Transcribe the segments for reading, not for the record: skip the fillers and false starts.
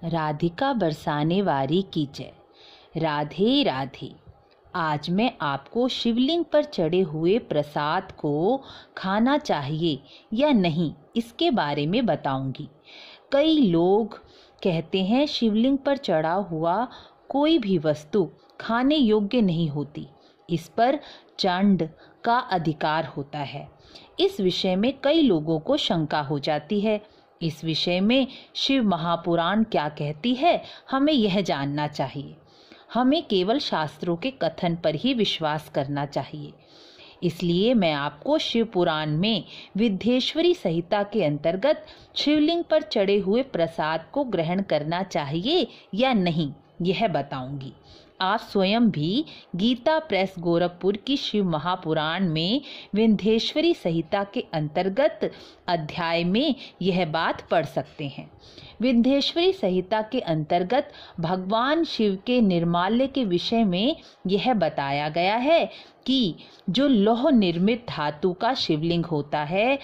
राधिका बरसाने वारी की जय। राधे राधे। आज मैं आपको शिवलिंग पर चढ़े हुए प्रसाद को खाना चाहिए या नहीं इसके बारे में बताऊंगी। कई लोग कहते हैं शिवलिंग पर चढ़ा हुआ कोई भी वस्तु खाने योग्य नहीं होती, इस पर चंड का अधिकार होता है। इस विषय में कई लोगों को शंका हो जाती है। इस विषय में शिव महापुराण क्या कहती है, हमें यह जानना चाहिए। हमें केवल शास्त्रों के कथन पर ही विश्वास करना चाहिए। इसलिए मैं आपको शिव पुराण में विद्येश्वरी संहिता के अंतर्गत शिवलिंग पर चढ़े हुए प्रसाद को ग्रहण करना चाहिए या नहीं यह बताऊंगी। आप स्वयं भी गीता प्रेस गोरखपुर की शिव महापुराण में विंध्येश्वरी संहिता के अंतर्गत अध्याय में यह बात पढ़ सकते हैं। विंध्येश्वरी संहिता के अंतर्गत भगवान शिव के निर्माल्य के विषय में यह बताया गया है कि जो लौह निर्मित धातु का शिवलिंग होता है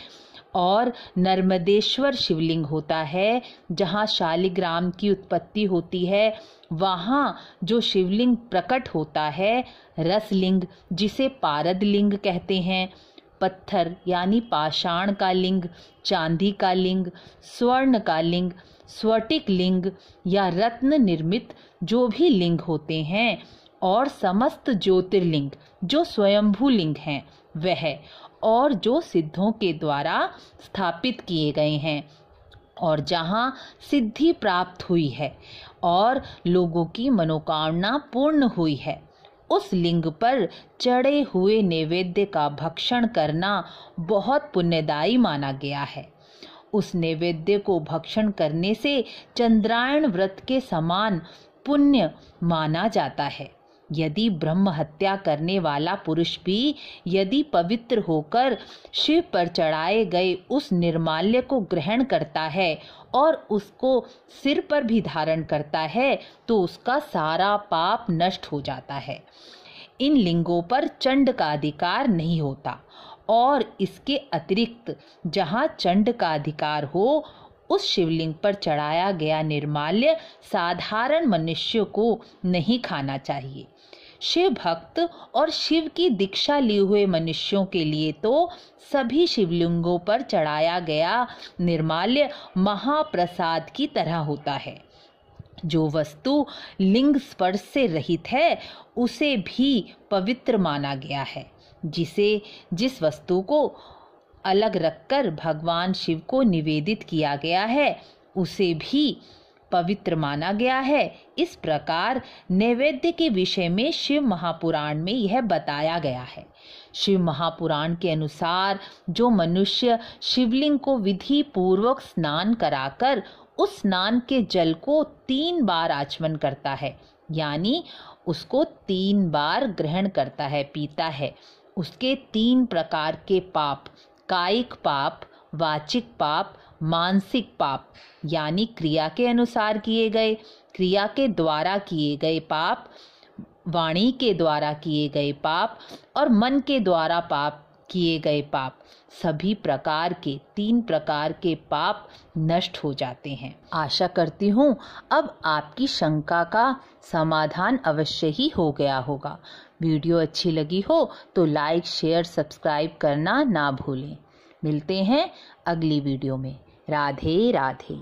और नर्मदेश्वर शिवलिंग होता है, जहाँ शालिग्राम की उत्पत्ति होती है, वहाँ जो शिवलिंग प्रकट होता है, रसलिंग जिसे पारद लिंग कहते हैं, पत्थर यानी पाषाण का लिंग, चांदी का लिंग, स्वर्ण का लिंग, स्फटिक लिंग या रत्न निर्मित जो भी लिंग होते हैं, और समस्त ज्योतिर्लिंग जो स्वयंभू लिंग हैं वह, और जो सिद्धों के द्वारा स्थापित किए गए हैं और जहाँ सिद्धि प्राप्त हुई है और लोगों की मनोकामना पूर्ण हुई है, उस लिंग पर चढ़े हुए नैवेद्य का भक्षण करना बहुत पुण्यदायी माना गया है। उस नैवेद्य को भक्षण करने से चंद्रायण व्रत के समान पुण्य माना जाता है। यदि ब्रह्म हत्या करने वाला पुरुष भी यदि पवित्र होकर शिव पर चढ़ाए गए उस निर्माल्य को ग्रहण करता है और उसको सिर पर भी धारण करता है तो उसका सारा पाप नष्ट हो जाता है। इन लिंगों पर चंड का अधिकार नहीं होता, और इसके अतिरिक्त जहाँ चंड का अधिकार हो उस शिवलिंग पर चढ़ाया गया निर्माल्य साधारण मनुष्य को नहीं खाना चाहिए। शिव भक्त और शिव की दीक्षा लिए हुए मनुष्यों के लिए तो सभी शिवलिंगों पर चढ़ाया गया निर्माल्य महाप्रसाद की तरह होता है। जो वस्तु लिंग स्पर्श से रहित है उसे भी पवित्र माना गया है। जिस वस्तु को अलग रखकर भगवान शिव को निवेदित किया गया है उसे भी पवित्र माना गया है। इस प्रकार नैवेद्य के विषय में शिव महापुराण में यह बताया गया है। शिव महापुराण के अनुसार जो मनुष्य शिवलिंग को विधि पूर्वक स्नान कराकर उस स्नान के जल को 3 बार आचमन करता है, यानी उसको 3 बार ग्रहण करता है, पीता है, उसके 3 प्रकार के पाप, कायिक पाप, वाचिक पाप, मानसिक पाप यानी क्रिया के अनुसार किए गए, क्रिया के द्वारा किए गए पाप, वाणी के द्वारा किए गए पाप और मन के द्वारा पाप किए गए पाप, सभी प्रकार के 3 प्रकार के पाप नष्ट हो जाते हैं। आशा करती हूँ अब आपकी शंका का समाधान अवश्य ही हो गया होगा। वीडियो अच्छी लगी हो तो लाइक, शेयर, सब्सक्राइब करना ना भूलें। मिलते हैं अगली वीडियो में। राधे राधे।